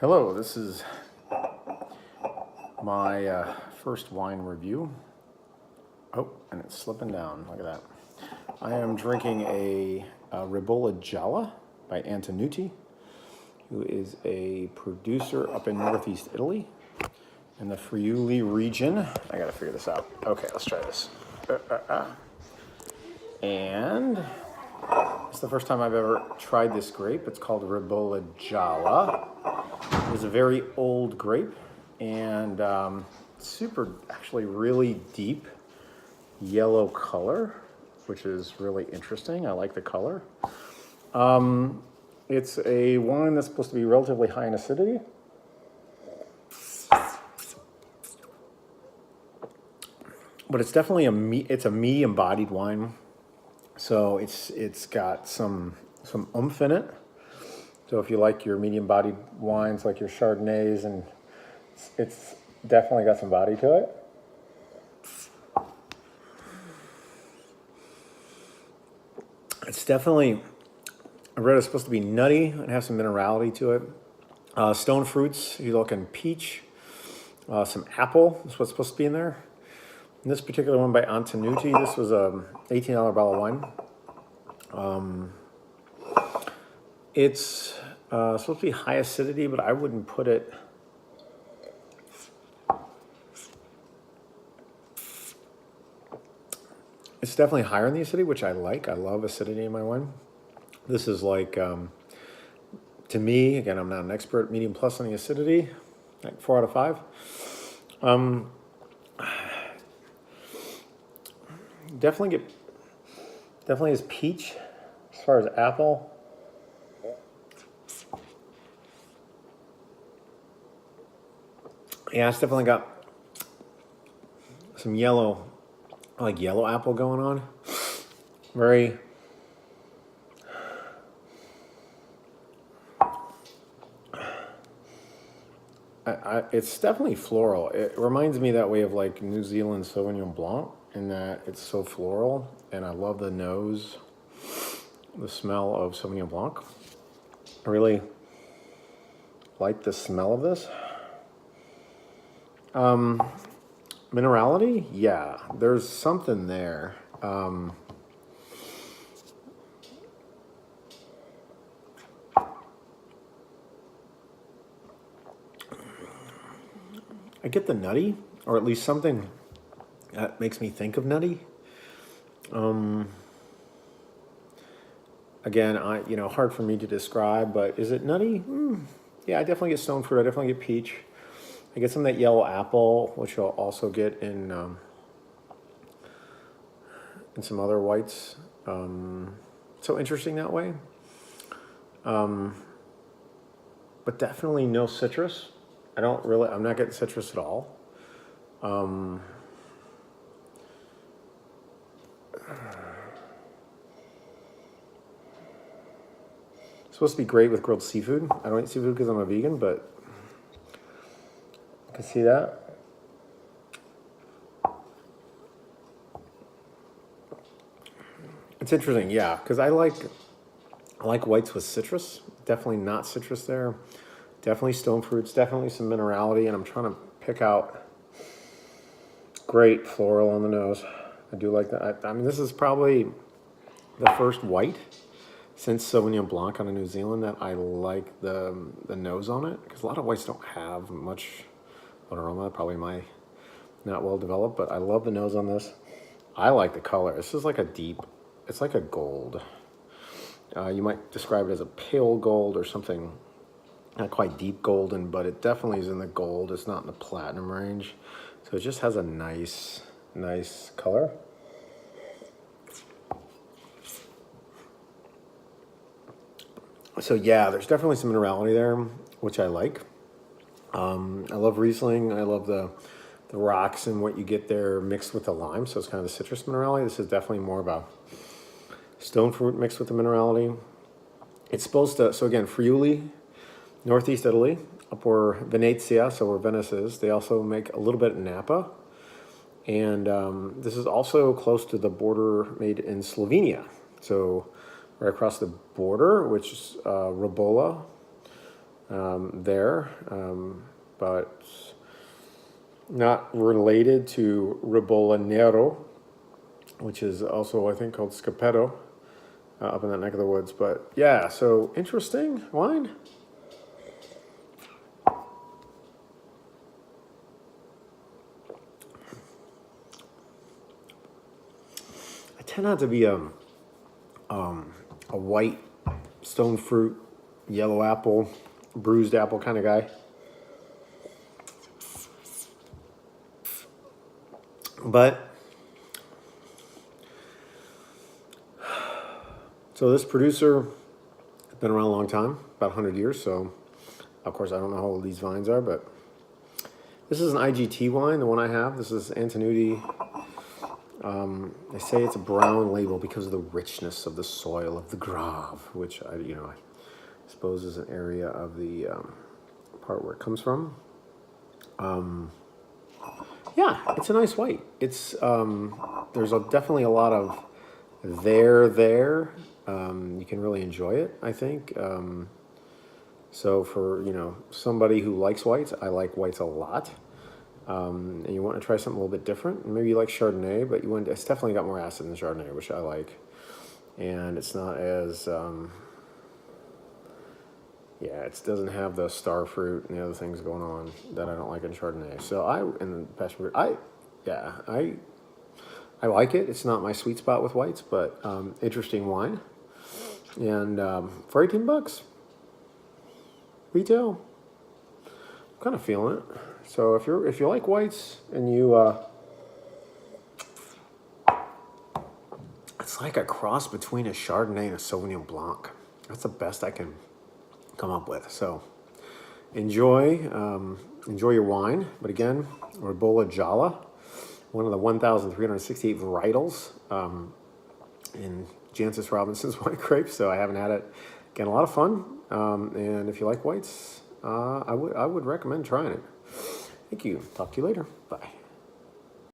Hello, this is my first wine review. Oh, and it's slipping down. Look at that. I am drinking a Ribolla Gialla by Antonucci, who is a producer up in northeast Italy in the Friuli region. I gotta figure this out. Okay, let's try this. And it's the first time I've ever tried this grape. It's called Ribolla Gialla. It's a very old grape and actually really deep yellow color, which is really interesting. I like the color. It's a wine that's supposed to be relatively high in acidity. But it's definitely a me-embodied wine. So it's got some oomph in it. So if you like your medium-bodied wines, like your Chardonnays, and it's definitely got some body to it. It's definitely, I read it's supposed to be nutty and have some minerality to it. Stone fruits, you're looking peach, some apple is what's supposed to be in there. And this particular one by Antonucci, this was a $18 bottle of wine. It's supposed to be high acidity, but I wouldn't put it. It's definitely higher in the acidity, which I like. I love acidity in my wine. This is like, to me, again, I'm not an expert, medium plus on the acidity, like 4 out of 5. Definitely is peach as far as apple. Yeah, it's definitely got some yellow, like yellow apple going on. Very, it's definitely floral. It reminds me that way of like New Zealand Sauvignon Blanc in that it's so floral, and I love the nose, the smell of Sauvignon Blanc. I really like the smell of this. Minerality, yeah, there's something there. I get the nutty, or at least something that makes me think of nutty. Again, hard for me to describe, but is it nutty? Yeah, I definitely get stone fruit. I definitely get peach. I get some of that yellow apple, which you'll also get in some other whites. So interesting that way. But definitely no citrus. I'm not getting citrus at all. It's supposed to be great with grilled seafood. I don't eat seafood because I'm a vegan, but you can see that. It's interesting, yeah, because I like whites with citrus. Definitely not citrus there. Definitely stone fruits. Definitely some minerality, and I'm trying to pick out great floral on the nose. I do like that. I mean, this is probably the first white since Sauvignon Blanc out of New Zealand that I like the nose on it, because a lot of whites don't have much aroma. Probably not well developed, but I love the nose on this. I like the color. This is like it's like a gold. You might describe it as a pale gold or something, not quite deep golden, but it definitely is in the gold. It's not in the platinum range. So it just has a nice color. So yeah, there's definitely some minerality there, which I like. I love Riesling. I love the rocks and what you get there mixed with the lime. So it's kind of the citrus minerality. This is definitely more about stone fruit mixed with the minerality. It's supposed to, so again, Friuli, northeast Italy, up where Venezia, so where Venice is. They also make a little bit in Napa. And this is also close to the border made in Slovenia. So right across the border, which is Ribolla there, but not related to Ribolla Nero, which is also, I think, called Scapetto up in that neck of the woods. But yeah, so interesting wine. I tend not to be a white stone fruit, yellow apple, bruised apple kind of guy. But so this producer has been around a long time, about 100 years. So of course I don't know how old these vines are, but this is an IGT wine, the one I have. This is Antonucci. They say it's a brown label because of the richness of the soil of the Grave, which I suppose is an area of the part where it comes from. Yeah, it's a nice white. It's there's definitely a lot of there. You can really enjoy it, I think. So for somebody who likes whites, I like whites a lot. And you want to try something a little bit different. Maybe you like Chardonnay, but it's definitely got more acid than Chardonnay, which I like. And it's not as it doesn't have the star fruit and the other things going on that I don't like in Chardonnay. So in passion fruit, I like it. It's not my sweet spot with whites, but interesting wine. And for $18 retail, I'm kind of feeling it. So if you like whites and it's like a cross between a Chardonnay and a Sauvignon Blanc. That's the best I can come up with. So enjoy your wine. But again, Ribolla Gialla, one of the 1,368 varietals in Jancis Robinson's wine grape. So I haven't had it. Again, a lot of fun. And if you like whites, I would recommend trying it. Thank you. Talk to you later. Bye.